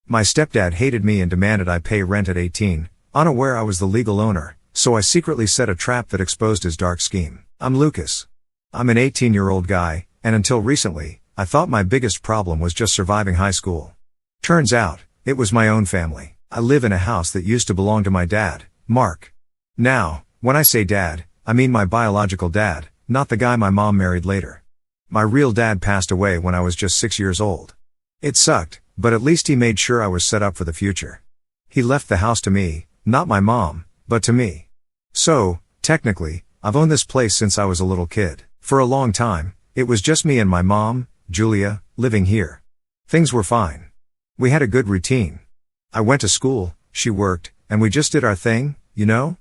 My stepdad hated me and demanded I pay rent at 18, unaware I was the legal owner, so I secretly set a trap that exposed his dark scheme. I'm Lucas. I'm an 18-year-old guy, and until recently, I thought my biggest problem was just surviving high school. Turns out, it was my own family. I live in a house that used to belong to my dad, Mark. Now, when I say dad, I mean my biological dad, not the guy my mom married later. My real dad passed away when I was just 6 years old. It sucked, but at least he made sure I was set up for the future. He left the house to me, not my mom, but to me. So, technically, I've owned this place since I was a little kid. For a long time, it was just me and my mom, Julia, living here. Things were fine. We had a good routine. I went to school, she worked, and we just did our thing, you know?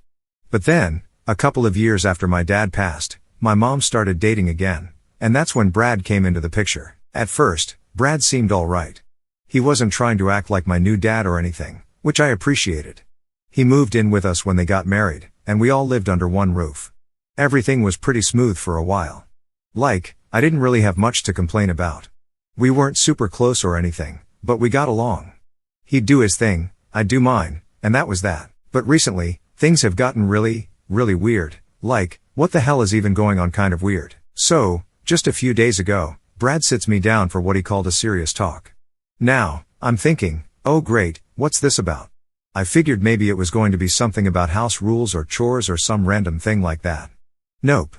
But then, a couple of years after my dad passed, my mom started dating again, and that's when Brad came into the picture. At first, Brad seemed alright. He wasn't trying to act like my new dad or anything, which I appreciated. He moved in with us when they got married, and we all lived under one roof. Everything was pretty smooth for a while. I didn't really have much to complain about. We weren't super close or anything, but we got along. He'd do his thing, I'd do mine, and that was that. But recently, things have gotten really weird. What the hell is even going on kind of weird? So, just a few days ago, Brad sits me down for what he called a serious talk. Now, I'm thinking, oh great, what's this about? I figured maybe it was going to be something about house rules or chores or some random thing like that. Nope.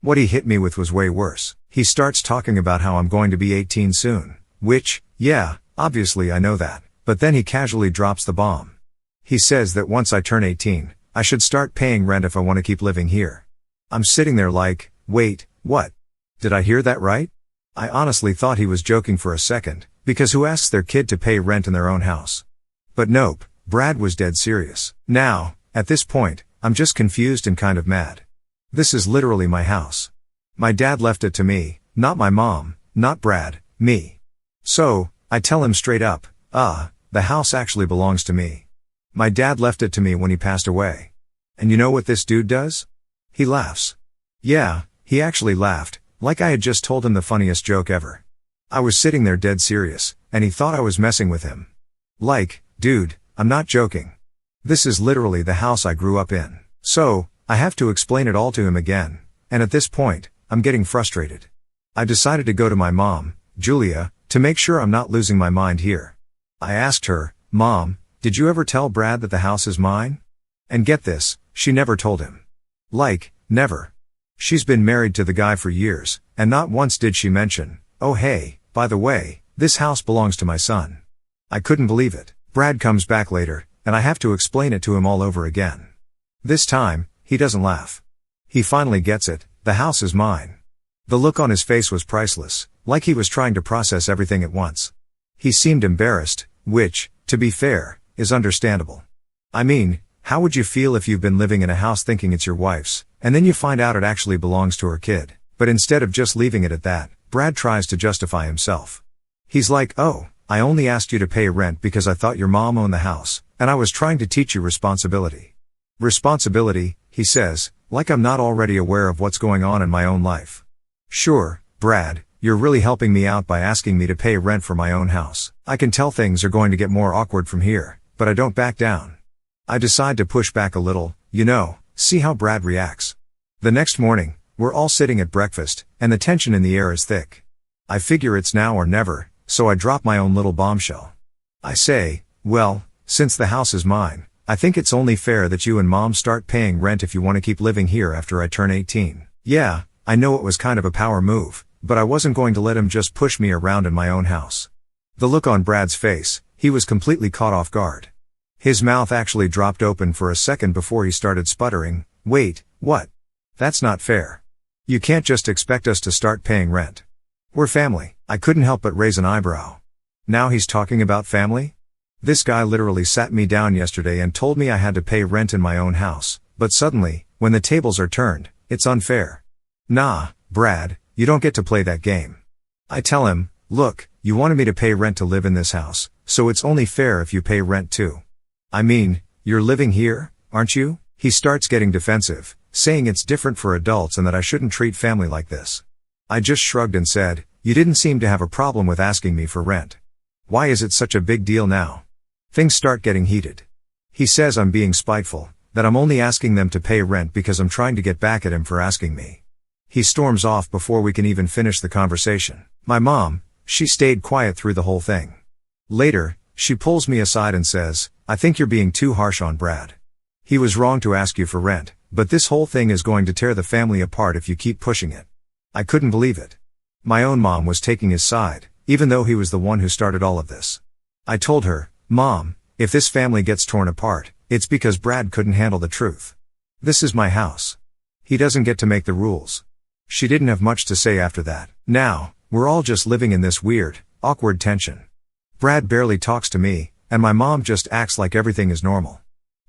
What he hit me with was way worse. He starts talking about how I'm going to be 18 soon. Which, yeah, obviously I know that. But then he casually drops the bomb. He says that once I turn 18, I should start paying rent if I want to keep living here. I'm sitting there like, wait, what? Did I hear that right? I honestly thought he was joking for a second, because who asks their kid to pay rent in their own house? But nope, Brad was dead serious. Now, at this point, I'm just confused and kind of mad. This is literally my house. My dad left it to me, not my mom, not Brad, me. So, I tell him straight up, the house actually belongs to me. My dad left it to me when he passed away. And you know what this dude does? He laughs. Yeah, he actually laughed, like I had just told him the funniest joke ever. I was sitting there dead serious, and he thought I was messing with him. Dude, I'm not joking. This is literally the house I grew up in. So, I have to explain it all to him again, and at this point, I'm getting frustrated. I decided to go to my mom, Julia, to make sure I'm not losing my mind here. I asked her, Mom, did you ever tell Brad that the house is mine? And get this, she never told him. Never. She's been married to the guy for years, and not once did she mention, oh hey, by the way, this house belongs to my son. I couldn't believe it. Brad comes back later, and I have to explain it to him all over again. This time, he doesn't laugh. He finally gets it, the house is mine. The look on his face was priceless, like he was trying to process everything at once. He seemed embarrassed, which, to be fair, is understandable. I mean, how would you feel if you've been living in a house thinking it's your wife's, and then you find out it actually belongs to her kid? But instead of just leaving it at that, Brad tries to justify himself. He's like, oh, I only asked you to pay rent because I thought your mom owned the house, and I was trying to teach you responsibility. Responsibility, he says, like I'm not already aware of what's going on in my own life. Sure, Brad, you're really helping me out by asking me to pay rent for my own house. I can tell things are going to get more awkward from here, but I don't back down. I decide to push back a little, see how Brad reacts. The next morning, we're all sitting at breakfast, and the tension in the air is thick. I figure it's now or never, so I drop my own little bombshell. I say, well, since the house is mine, I think it's only fair that you and Mom start paying rent if you want to keep living here after I turn 18. Yeah, I know it was kind of a power move, but I wasn't going to let him just push me around in my own house. The look on Brad's face, he was completely caught off guard. His mouth actually dropped open for a second before he started sputtering, wait, what? That's not fair. You can't just expect us to start paying rent. We're family. I couldn't help but raise an eyebrow. Now he's talking about family? This guy literally sat me down yesterday and told me I had to pay rent in my own house, but suddenly, when the tables are turned, it's unfair. Nah, Brad, you don't get to play that game. I tell him, look, you wanted me to pay rent to live in this house, so it's only fair if you pay rent too. I mean, you're living here, aren't you? He starts getting defensive, saying it's different for adults and that I shouldn't treat family like this. I just shrugged and said, you didn't seem to have a problem with asking me for rent. Why is it such a big deal now? Things start getting heated. He says I'm being spiteful, that I'm only asking them to pay rent because I'm trying to get back at him for asking me. He storms off before we can even finish the conversation. My mom, she stayed quiet through the whole thing. Later, she pulls me aside and says, "I think you're being too harsh on Brad. He was wrong to ask you for rent, but this whole thing is going to tear the family apart if you keep pushing it." I couldn't believe it. My own mom was taking his side, even though he was the one who started all of this. I told her, "Mom, if this family gets torn apart, it's because Brad couldn't handle the truth. This is my house. He doesn't get to make the rules." She didn't have much to say after that. Now, we're all just living in this weird, awkward tension. Brad barely talks to me, and my mom just acts like everything is normal.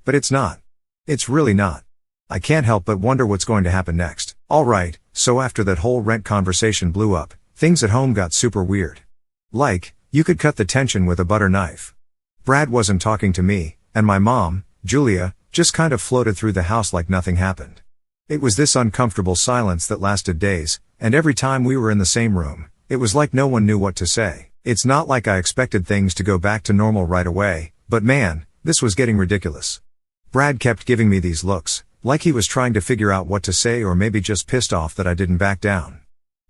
But it's not. It's really not. I can't help but wonder what's going to happen next. Alright, so after that whole rent conversation blew up, things at home got super weird. Like, you could cut the tension with a butter knife. Brad wasn't talking to me, and my mom, Julia, just kind of floated through the house like nothing happened. It was this uncomfortable silence that lasted days, and every time we were in the same room, it was like no one knew what to say. It's not like I expected things to go back to normal right away, but man, this was getting ridiculous. Brad kept giving me these looks, like he was trying to figure out what to say or maybe just pissed off that I didn't back down.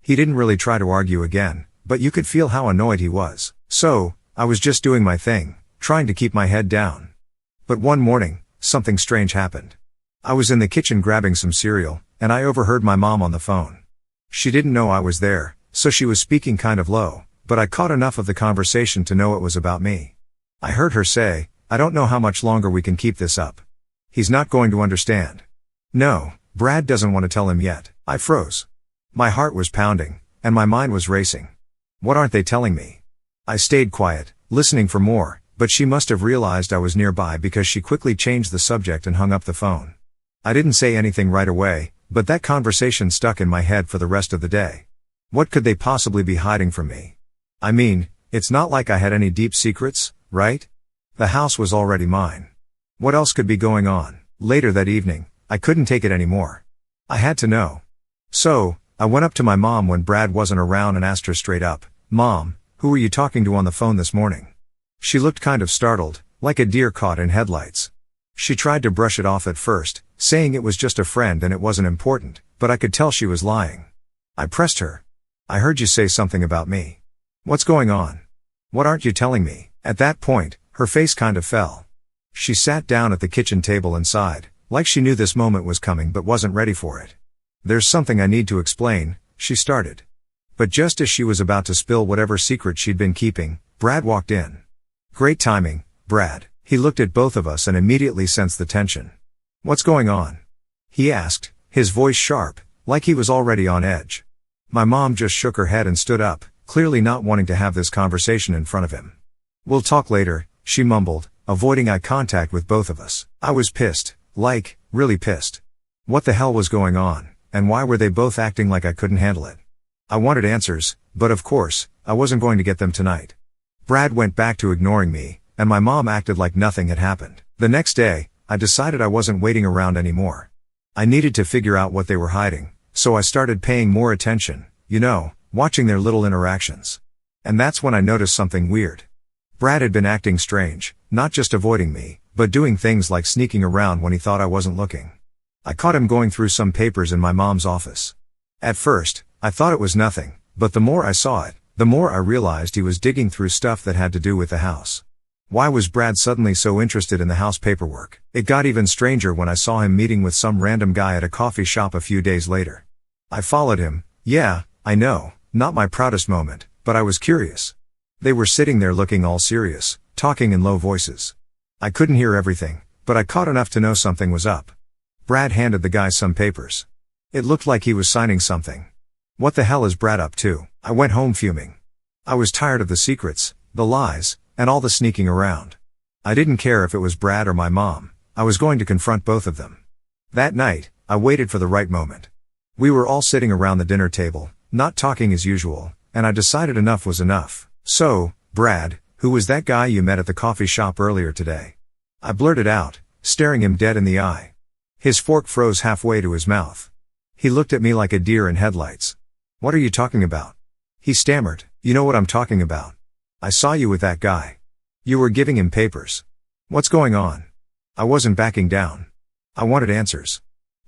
He didn't really try to argue again, but you could feel how annoyed he was. So, I was just doing my thing, trying to keep my head down. But one morning, something strange happened. I was in the kitchen grabbing some cereal, and I overheard my mom on the phone. She didn't know I was there, so she was speaking kind of low, but I caught enough of the conversation to know it was about me. I heard her say, "I don't know how much longer we can keep this up. He's not going to understand." No, Brad doesn't want to tell him yet. I froze. My heart was pounding, and my mind was racing. What aren't they telling me? I stayed quiet, listening for more, but she must have realized I was nearby because she quickly changed the subject and hung up the phone. I didn't say anything right away, but that conversation stuck in my head for the rest of the day. What could they possibly be hiding from me? I mean, it's not like I had any deep secrets, right? The house was already mine. What else could be going on? Later that evening, I couldn't take it anymore. I had to know. So, I went up to my mom when Brad wasn't around and asked her straight up, "Mom, who were you talking to on the phone this morning?" She looked kind of startled, like a deer caught in headlights. She tried to brush it off at first, saying it was just a friend and it wasn't important, but I could tell she was lying. I pressed her. "I heard you say something about me. What's going on? What aren't you telling me?" At that point, her face kind of fell. She sat down at the kitchen table and sighed, like she knew this moment was coming but wasn't ready for it. "There's something I need to explain," she started. But just as she was about to spill whatever secret she'd been keeping, Brad walked in. Great timing, Brad. He looked at both of us and immediately sensed the tension. "What's going on?" he asked, his voice sharp, like he was already on edge. My mom just shook her head and stood up, clearly not wanting to have this conversation in front of him. "We'll talk later," she mumbled, avoiding eye contact with both of us. I was pissed, like, really pissed. What the hell was going on, and why were they both acting like I couldn't handle it? I wanted answers, but of course, I wasn't going to get them tonight. Brad went back to ignoring me, and my mom acted like nothing had happened. The next day, I decided I wasn't waiting around anymore. I needed to figure out what they were hiding, so I started paying more attention, watching their little interactions. And that's when I noticed something weird. Brad had been acting strange, not just avoiding me, but doing things like sneaking around when he thought I wasn't looking. I caught him going through some papers in my mom's office. At first, I thought it was nothing, but the more I saw it, the more I realized he was digging through stuff that had to do with the house. Why was Brad suddenly so interested in the house paperwork? It got even stranger when I saw him meeting with some random guy at a coffee shop a few days later. I followed him. Yeah, I know, not my proudest moment, but I was curious. They were sitting there looking all serious, talking in low voices. I couldn't hear everything, but I caught enough to know something was up. Brad handed the guy some papers. It looked like he was signing something. What the hell is Brad up to? I went home fuming. I was tired of the secrets, the lies, and all the sneaking around. I didn't care if it was Brad or my mom. I was going to confront both of them. That night, I waited for the right moment. We were all sitting around the dinner table, not talking as usual, and I decided enough was enough. "So, Brad, who was that guy you met at the coffee shop earlier today?" I blurted out, staring him dead in the eye. His fork froze halfway to his mouth. He looked at me like a deer in headlights. "What are you talking about?" He stammered. "You know what I'm talking about. I saw you with that guy." You were giving him papers. What's going on? I wasn't backing down. I wanted answers.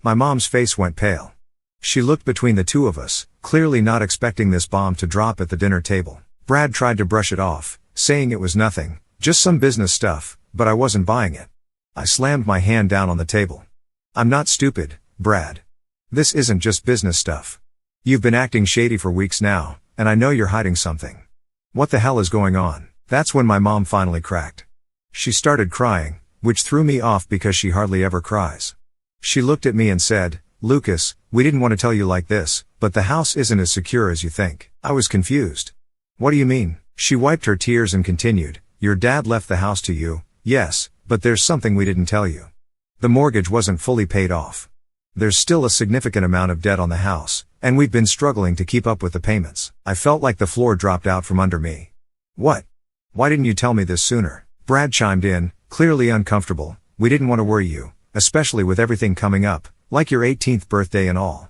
My mom's face went pale. She looked between the two of us, clearly not expecting this bomb to drop at the dinner table. Brad tried to brush it off, saying it was nothing, just some business stuff, but I wasn't buying it. I slammed my hand down on the table. I'm not stupid, Brad. This isn't just business stuff. You've been acting shady for weeks now, and I know you're hiding something. What the hell is going on? That's when my mom finally cracked. She started crying, which threw me off because she hardly ever cries. She looked at me and said, "Lucas, we didn't want to tell you like this, but the house isn't as secure as you think." I was confused. What do you mean? She wiped her tears and continued, "Your dad left the house to you, yes, but there's something we didn't tell you. The mortgage wasn't fully paid off. There's still a significant amount of debt on the house, and we've been struggling to keep up with the payments." I felt like the floor dropped out from under me. What? Why didn't you tell me this sooner? Brad chimed in, clearly uncomfortable. "We didn't want to worry you, especially with everything coming up, like your 18th birthday and all.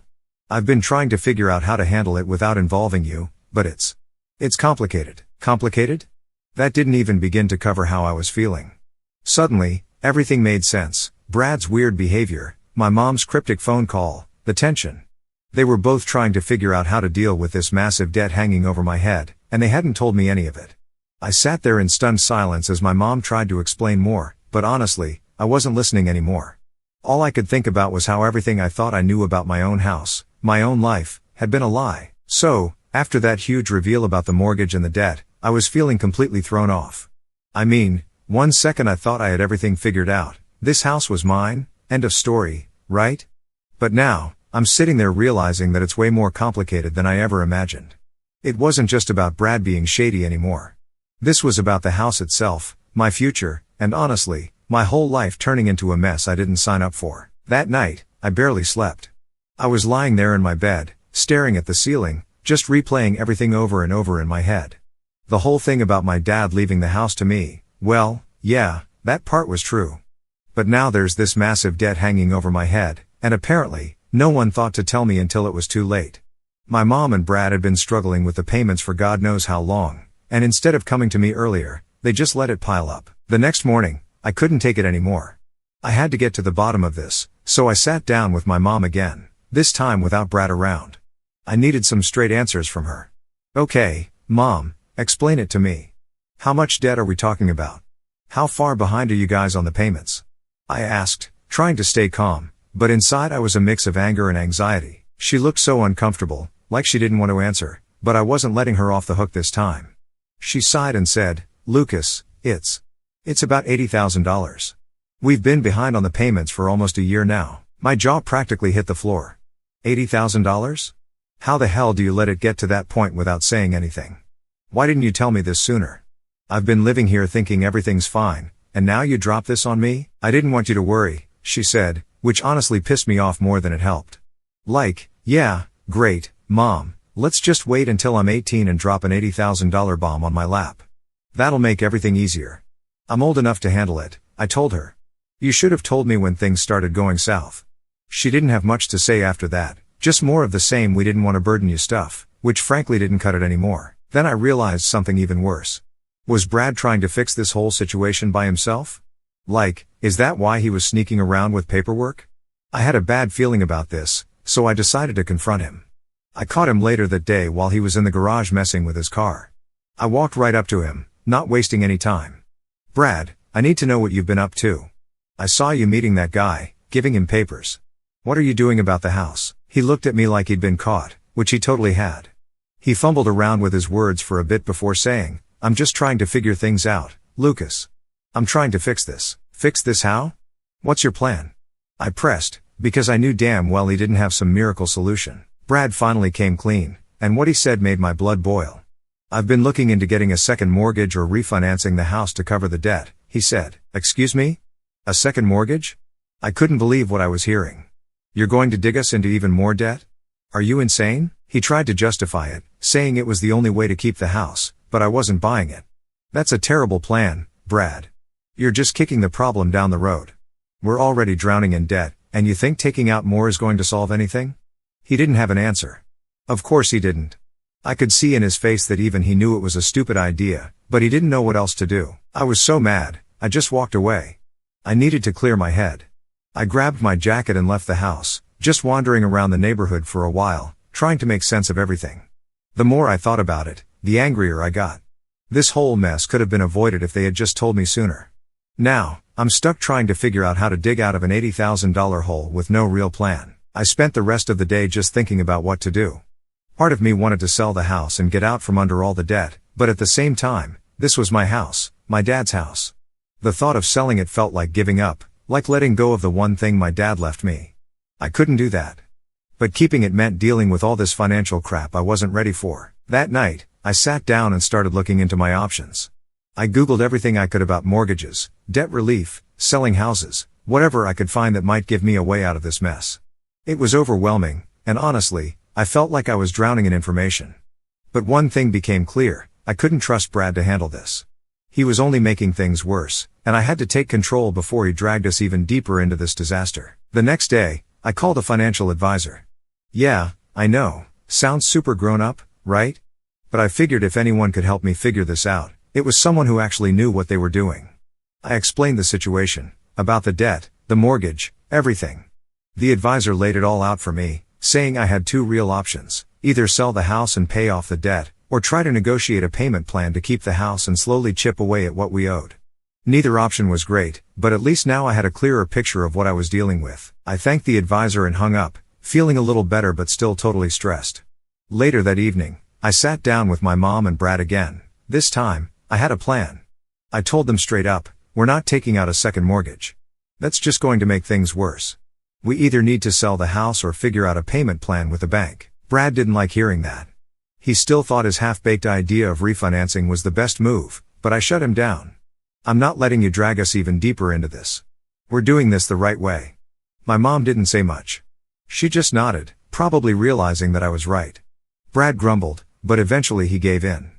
I've been trying to figure out how to handle it without involving you, but it's complicated." Complicated? That didn't even begin to cover how I was feeling. Suddenly, everything made sense. Brad's weird behavior, my mom's cryptic phone call, the tension. They were both trying to figure out how to deal with this massive debt hanging over my head, and they hadn't told me any of it. I sat there in stunned silence as my mom tried to explain more, but honestly, I wasn't listening anymore. All I could think about was how everything I thought I knew about my own house, my own life, had been a lie. So, after that huge reveal about the mortgage and the debt, I was feeling completely thrown off. I mean, one second I thought I had everything figured out. This house was mine, end of story, right? But now, I'm sitting there realizing that it's way more complicated than I ever imagined. It wasn't just about Brad being shady anymore. This was about the house itself, my future, and honestly, my whole life turning into a mess I didn't sign up for. That night, I barely slept. I was lying there in my bed, staring at the ceiling, just replaying everything over and over in my head. The whole thing about my dad leaving the house to me, well, yeah, that part was true. But now there's this massive debt hanging over my head, and apparently, no one thought to tell me until it was too late. My mom and Brad had been struggling with the payments for God knows how long, and instead of coming to me earlier, they just let it pile up. The next morning, I couldn't take it anymore. I had to get to the bottom of this, so I sat down with my mom again, this time without Brad around. I needed some straight answers from her. "Okay, Mom, explain it to me. How much debt are we talking about? How far behind are you guys on the payments?" I asked, trying to stay calm, but inside I was a mix of anger and anxiety. She looked so uncomfortable, like she didn't want to answer, but I wasn't letting her off the hook this time. She sighed and said, "Lucas, it's about $80,000. We've been behind on the payments for almost a year now." My jaw practically hit the floor. $80,000? How the hell do you let it get to that point without saying anything? Why didn't you tell me this sooner? I've been living here thinking everything's fine, and now you drop this on me? "I didn't want you to worry," she said, which honestly pissed me off more than it helped. Like, yeah, great, Mom, let's just wait until I'm 18 and drop an $80,000 bomb on my lap. That'll make everything easier. I'm old enough to handle it, I told her. You should have told me when things started going south. She didn't have much to say after that, just more of the same "we didn't want to burden you" stuff, which frankly didn't cut it anymore. Then I realized something even worse. Was Brad trying to fix this whole situation by himself? Like, is that why he was sneaking around with paperwork? I had a bad feeling about this, so I decided to confront him. I caught him later that day while he was in the garage messing with his car. I walked right up to him, not wasting any time. "Brad, I need to know what you've been up to. I saw you meeting that guy, giving him papers. What are you doing about the house?" He looked at me like he'd been caught, which he totally had. He fumbled around with his words for a bit before saying, "I'm just trying to figure things out, Lucas. I'm trying to fix this." "Fix this how? What's your plan?" I pressed, because I knew damn well he didn't have some miracle solution. Brad finally came clean, and what he said made my blood boil. "I've been looking into getting a second mortgage or refinancing the house to cover the debt," he said. "Excuse me? A second mortgage?" I couldn't believe what I was hearing. "You're going to dig us into even more debt? Are you insane?" He tried to justify it, saying it was the only way to keep the house, but I wasn't buying it. "That's a terrible plan, Brad. You're just kicking the problem down the road. We're already drowning in debt, and you think taking out more is going to solve anything?" He didn't have an answer. Of course he didn't. I could see in his face that even he knew it was a stupid idea, but he didn't know what else to do. I was so mad, I just walked away. I needed to clear my head. I grabbed my jacket and left the house, just wandering around the neighborhood for a while, trying to make sense of everything. The more I thought about it, the angrier I got. This whole mess could have been avoided if they had just told me sooner. Now, I'm stuck trying to figure out how to dig out of an $80,000 hole with no real plan. I spent the rest of the day just thinking about what to do. Part of me wanted to sell the house and get out from under all the debt, but at the same time, this was my house, my dad's house. The thought of selling it felt like giving up, like letting go of the one thing my dad left me. I couldn't do that. But keeping it meant dealing with all this financial crap I wasn't ready for. That night, I sat down and started looking into my options. I Googled everything I could about mortgages, debt relief, selling houses, whatever I could find that might give me a way out of this mess. It was overwhelming, and honestly, I felt like I was drowning in information. But one thing became clear, I couldn't trust Brad to handle this. He was only making things worse, and I had to take control before he dragged us even deeper into this disaster. The next day, I called a financial advisor. Yeah, I know, sounds super grown up, right? But I figured if anyone could help me figure this out, it was someone who actually knew what they were doing. I explained the situation, about the debt, the mortgage, everything. The advisor laid it all out for me, saying I had two real options, either sell the house and pay off the debt, or try to negotiate a payment plan to keep the house and slowly chip away at what we owed. Neither option was great, but at least now I had a clearer picture of what I was dealing with. I thanked the advisor and hung up, feeling a little better but still totally stressed. Later that evening, I sat down with my mom and Brad again. This time, I had a plan. I told them straight up, we're not taking out a second mortgage. That's just going to make things worse. We either need to sell the house or figure out a payment plan with the bank. Brad didn't like hearing that. He still thought his half-baked idea of refinancing was the best move, but I shut him down. I'm not letting you drag us even deeper into this. We're doing this the right way. My mom didn't say much. She just nodded, probably realizing that I was right. Brad grumbled, but eventually he gave in.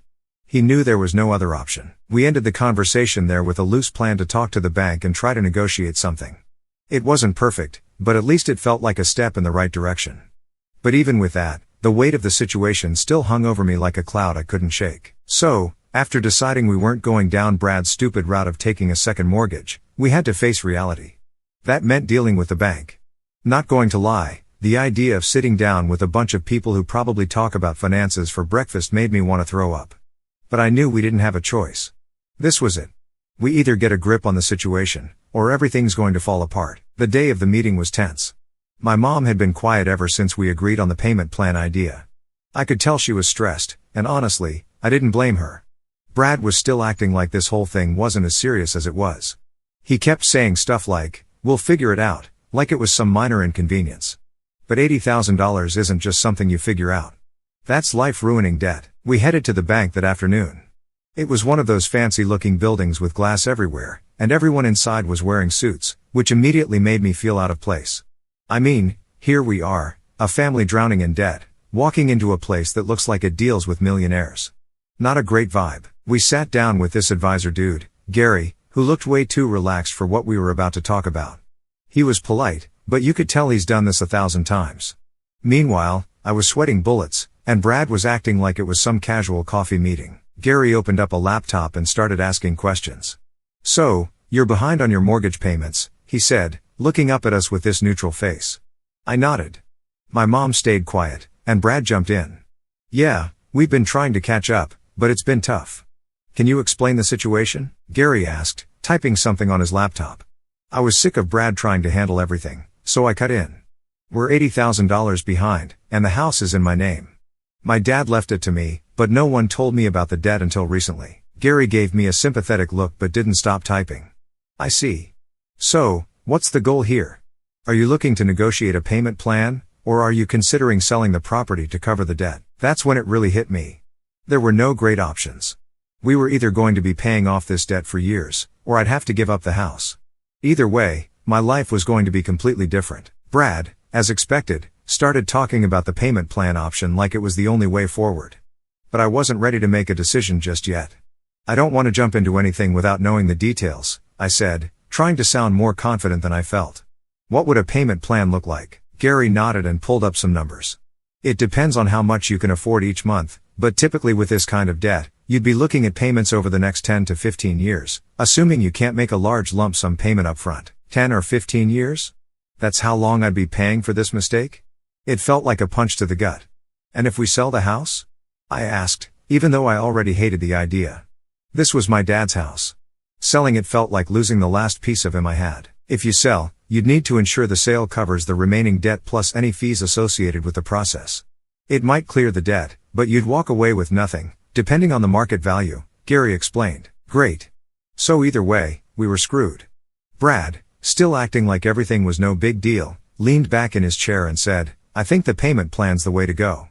He knew there was no other option. We ended the conversation there with a loose plan to talk to the bank and try to negotiate something. It wasn't perfect, but at least it felt like a step in the right direction. But even with that, the weight of the situation still hung over me like a cloud I couldn't shake. So, after deciding we weren't going down Brad's stupid route of taking a second mortgage, we had to face reality. That meant dealing with the bank. Not going to lie, the idea of sitting down with a bunch of people who probably talk about finances for breakfast made me want to throw up. But I knew we didn't have a choice. This was it. We either get a grip on the situation, or everything's going to fall apart. The day of the meeting was tense. My mom had been quiet ever since we agreed on the payment plan idea. I could tell she was stressed, and honestly, I didn't blame her. Brad was still acting like this whole thing wasn't as serious as it was. He kept saying stuff like, we'll figure it out, like it was some minor inconvenience. But $80,000 isn't just something you figure out. That's life-ruining debt. We headed to the bank that afternoon. It was one of those fancy-looking buildings with glass everywhere, and everyone inside was wearing suits, which immediately made me feel out of place. I mean, here we are, a family drowning in debt, walking into a place that looks like it deals with millionaires. Not a great vibe. We sat down with this advisor dude, Gary, who looked way too relaxed for what we were about to talk about. He was polite, but you could tell he's done this 1,000 times. Meanwhile, I was sweating bullets, and Brad was acting like it was some casual coffee meeting. Gary opened up a laptop and started asking questions. So, you're behind on your mortgage payments, he said, looking up at us with this neutral face. I nodded. My mom stayed quiet, and Brad jumped in. Yeah, we've been trying to catch up, but it's been tough. Can you explain the situation? Gary asked, typing something on his laptop. I was sick of Brad trying to handle everything, so I cut in. We're $80,000 behind, and the house is in my name. My dad left it to me, but no one told me about the debt until recently. Gary gave me a sympathetic look but didn't stop typing. I see. So, what's the goal here? Are you looking to negotiate a payment plan, or are you considering selling the property to cover the debt? That's when it really hit me. There were no great options. We were either going to be paying off this debt for years, or I'd have to give up the house. Either way, my life was going to be completely different. Brad, as expected, started talking about the payment plan option like it was the only way forward. But I wasn't ready to make a decision just yet. I don't want to jump into anything without knowing the details, I said, trying to sound more confident than I felt. What would a payment plan look like? Gary nodded and pulled up some numbers. It depends on how much you can afford each month, but typically with this kind of debt, you'd be looking at payments over the next 10 to 15 years, assuming you can't make a large lump sum payment up front. 10 or 15 years? That's how long I'd be paying for this mistake? It felt like a punch to the gut. And if we sell the house? I asked, even though I already hated the idea. This was my dad's house. Selling it felt like losing the last piece of him I had. If you sell, you'd need to ensure the sale covers the remaining debt plus any fees associated with the process. It might clear the debt, but you'd walk away with nothing, depending on the market value, Gary explained. Great. So either way, we were screwed. Brad, still acting like everything was no big deal, leaned back in his chair and said, I think the payment plan's the way to go.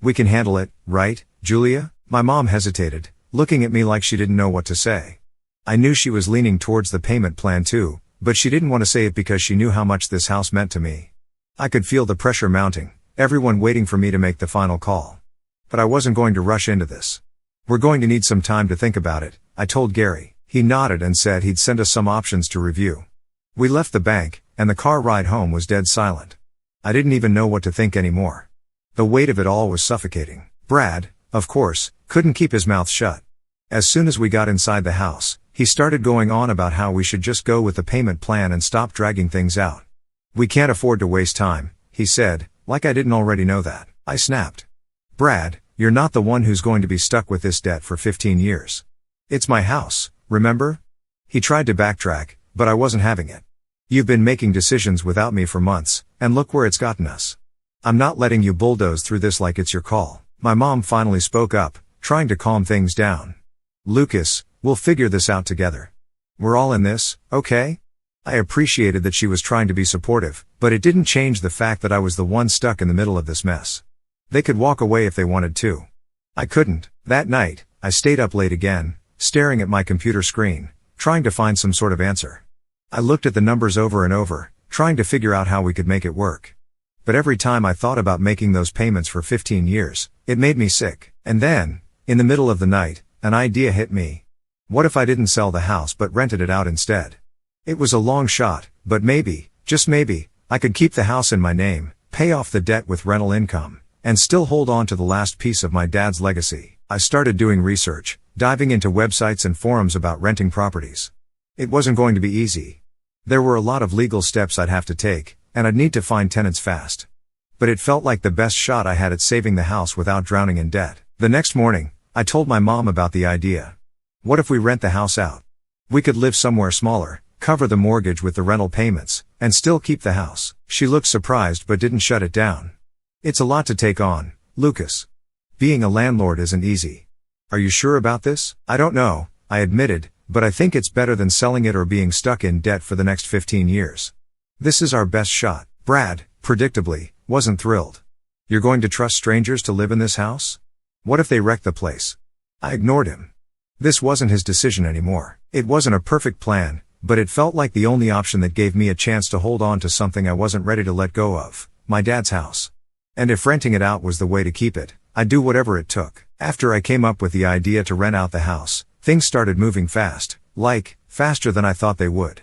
We can handle it, right, Julia? My mom hesitated, looking at me like she didn't know what to say. I knew she was leaning towards the payment plan too, but she didn't want to say it because she knew how much this house meant to me. I could feel the pressure mounting, everyone waiting for me to make the final call. But I wasn't going to rush into this. We're going to need some time to think about it, I told Gary. He nodded and said he'd send us some options to review. We left the bank, and the car ride home was dead silent. I didn't even know what to think anymore. The weight of it all was suffocating. Brad, of course, couldn't keep his mouth shut. As soon as we got inside the house, he started going on about how we should just go with the payment plan and stop dragging things out. We can't afford to waste time, he said, like I didn't already know that. I snapped. Brad, you're not the one who's going to be stuck with this debt for 15 years. It's my house, remember? He tried to backtrack, but I wasn't having it. You've been making decisions without me for months, and look where it's gotten us. I'm not letting you bulldoze through this like it's your call. My mom finally spoke up, trying to calm things down. Lucas, we'll figure this out together. We're all in this, okay? I appreciated that she was trying to be supportive, but it didn't change the fact that I was the one stuck in the middle of this mess. They could walk away if they wanted to. I couldn't. That night, I stayed up late again, staring at my computer screen, trying to find some sort of answer. I looked at the numbers over and over, trying to figure out how we could make it work. But every time I thought about making those payments for 15 years, it made me sick. And then, in the middle of the night, an idea hit me. What if I didn't sell the house but rented it out instead? It was a long shot, but maybe, just maybe, I could keep the house in my name, pay off the debt with rental income, and still hold on to the last piece of my dad's legacy. I started doing research, diving into websites and forums about renting properties. It wasn't going to be easy. There were a lot of legal steps I'd have to take, and I'd need to find tenants fast. But it felt like the best shot I had at saving the house without drowning in debt. The next morning, I told my mom about the idea. What if we rent the house out? We could live somewhere smaller, cover the mortgage with the rental payments, and still keep the house. She looked surprised but didn't shut it down. It's a lot to take on, Lucas. Being a landlord isn't easy. Are you sure about this? I don't know, I admitted, but I think it's better than selling it or being stuck in debt for the next 15 years. This is our best shot. Brad, predictably, wasn't thrilled. You're going to trust strangers to live in this house? What if they wreck the place? I ignored him. This wasn't his decision anymore. It wasn't a perfect plan, but it felt like the only option that gave me a chance to hold on to something I wasn't ready to let go of, my dad's house. And if renting it out was the way to keep it, I'd do whatever it took. After I came up with the idea to rent out the house, things started moving fast, like, faster than I thought they would.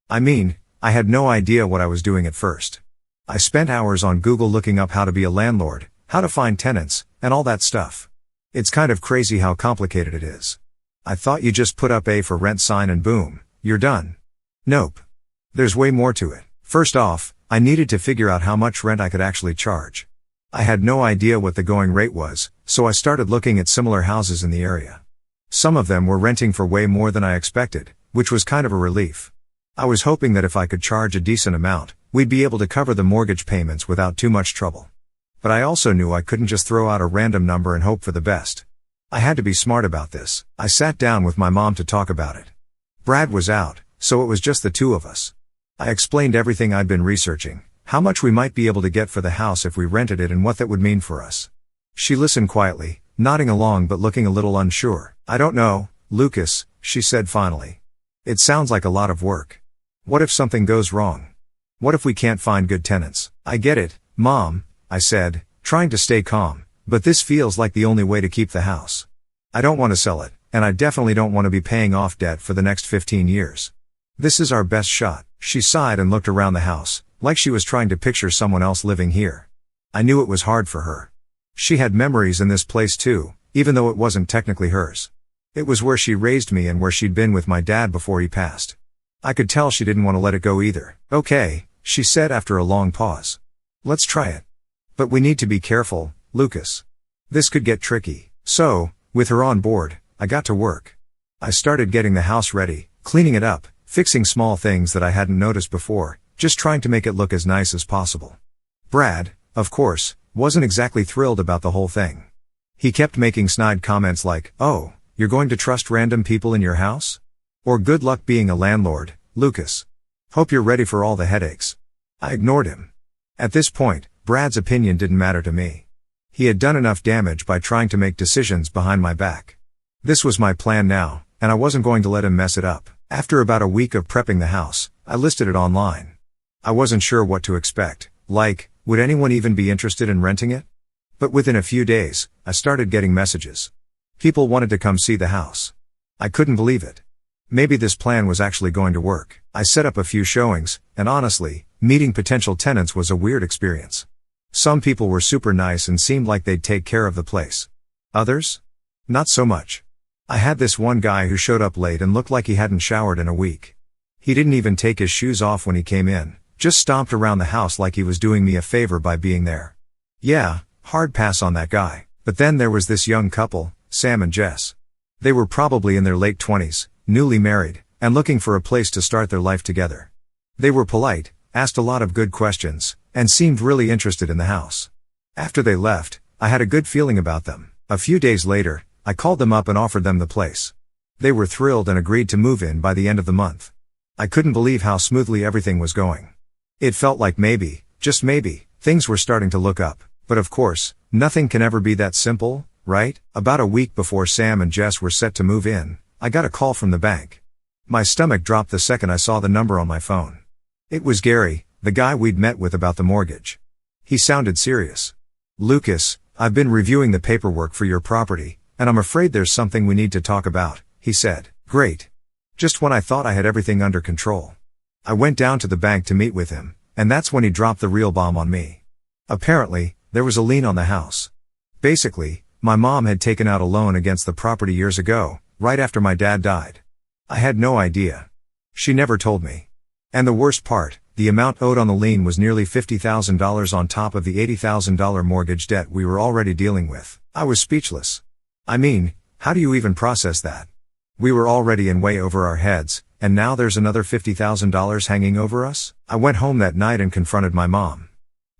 I mean, I had no idea what I was doing at first. I spent hours on Google looking up how to be a landlord, how to find tenants, and all that stuff. It's kind of crazy how complicated it is. I thought you just put up a for rent sign and boom, you're done. Nope. There's way more to it. First off, I needed to figure out how much rent I could actually charge. I had no idea what the going rate was, so I started looking at similar houses in the area. Some of them were renting for way more than I expected, which was kind of a relief. I was hoping that if I could charge a decent amount, we'd be able to cover the mortgage payments without too much trouble. But I also knew I couldn't just throw out a random number and hope for the best. I had to be smart about this. I sat down with my mom to talk about it. Brad was out, so it was just the two of us. I explained everything I'd been researching, how much we might be able to get for the house if we rented it and what that would mean for us. She listened quietly, nodding along but looking a little unsure. I don't know, Lucas, she said finally. It sounds like a lot of work. What if something goes wrong? What if we can't find good tenants? I get it, Mom, I said, trying to stay calm, but this feels like the only way to keep the house. I don't want to sell it, and I definitely don't want to be paying off debt for the next 15 years. This is our best shot. She sighed and looked around the house, like she was trying to picture someone else living here. I knew it was hard for her. She had memories in this place too, even though it wasn't technically hers. It was where she raised me and where she'd been with my dad before he passed. I could tell she didn't want to let it go either. Okay, she said after a long pause. Let's try it. But we need to be careful, Lucas. This could get tricky. So, with her on board, I got to work. I started getting the house ready, cleaning it up, fixing small things that I hadn't noticed before, just trying to make it look as nice as possible. Brad, of course, wasn't exactly thrilled about the whole thing. He kept making snide comments like, "Oh, you're going to trust random people in your house? Or good luck being a landlord, Lucas. Hope you're ready for all the headaches." I ignored him. At this point, Brad's opinion didn't matter to me. He had done enough damage by trying to make decisions behind my back. This was my plan now, and I wasn't going to let him mess it up. After about a week of prepping the house, I listed it online. I wasn't sure what to expect, like, would anyone even be interested in renting it? But within a few days, I started getting messages. People wanted to come see the house. I couldn't believe it. Maybe this plan was actually going to work. I set up a few showings, and honestly, meeting potential tenants was a weird experience. Some people were super nice and seemed like they'd take care of the place. Others? Not so much. I had this one guy who showed up late and looked like he hadn't showered in a week. He didn't even take his shoes off when he came in, just stomped around the house like he was doing me a favor by being there. Yeah, hard pass on that guy. But then there was this young couple, Sam and Jess. They were probably in their late 20s, newly married, and looking for a place to start their life together. They were polite, asked a lot of good questions, and seemed really interested in the house. After they left, I had a good feeling about them. A few days later, I called them up and offered them the place. They were thrilled and agreed to move in by the end of the month. I couldn't believe how smoothly everything was going. It felt like maybe, just maybe, things were starting to look up. But of course, nothing can ever be that simple, right? About a week before Sam and Jess were set to move in, I got a call from the bank. My stomach dropped the second I saw the number on my phone. It was Gary, the guy we'd met with about the mortgage. He sounded serious. "Lucas, I've been reviewing the paperwork for your property, and I'm afraid there's something we need to talk about," he said. Great. Just when I thought I had everything under control. I went down to the bank to meet with him, and that's when he dropped the real bomb on me. Apparently, there was a lien on the house. Basically, my mom had taken out a loan against the property years ago, right after my dad died. I had no idea. She never told me. And the worst part, the amount owed on the lien was nearly $50,000 on top of the $80,000 mortgage debt we were already dealing with. I was speechless. I mean, how do you even process that? We were already in way over our heads, and now there's another $50,000 hanging over us? I went home that night and confronted my mom.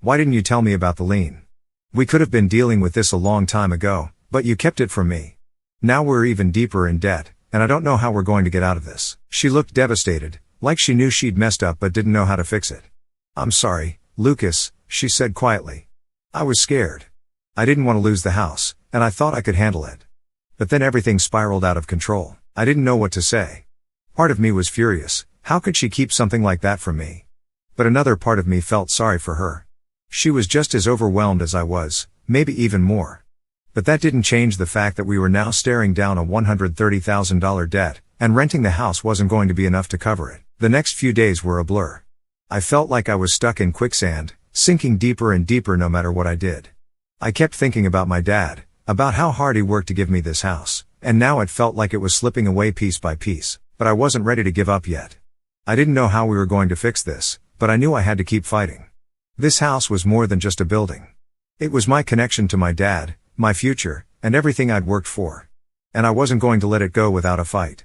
"Why didn't you tell me about the lien? We could have been dealing with this a long time ago, but you kept it from me. Now we're even deeper in debt, and I don't know how we're going to get out of this." She looked devastated, like she knew she'd messed up but didn't know how to fix it. "I'm sorry, Lucas," she said quietly. I was scared. I didn't want to lose the house, and I thought I could handle it. But then everything spiraled out of control. I didn't know what to say. Part of me was furious. How could she keep something like that from me? But another part of me felt sorry for her. She was just as overwhelmed as I was, maybe even more. But that didn't change the fact that we were now staring down a $130,000 debt, and renting the house wasn't going to be enough to cover it. The next few days were a blur. I felt like I was stuck in quicksand, sinking deeper and deeper no matter what I did. I kept thinking about my dad, about how hard he worked to give me this house, and now it felt like it was slipping away piece by piece, but I wasn't ready to give up yet. I didn't know how we were going to fix this, but I knew I had to keep fighting. This house was more than just a building. It was my connection to my dad, my future, and everything I'd worked for. And I wasn't going to let it go without a fight.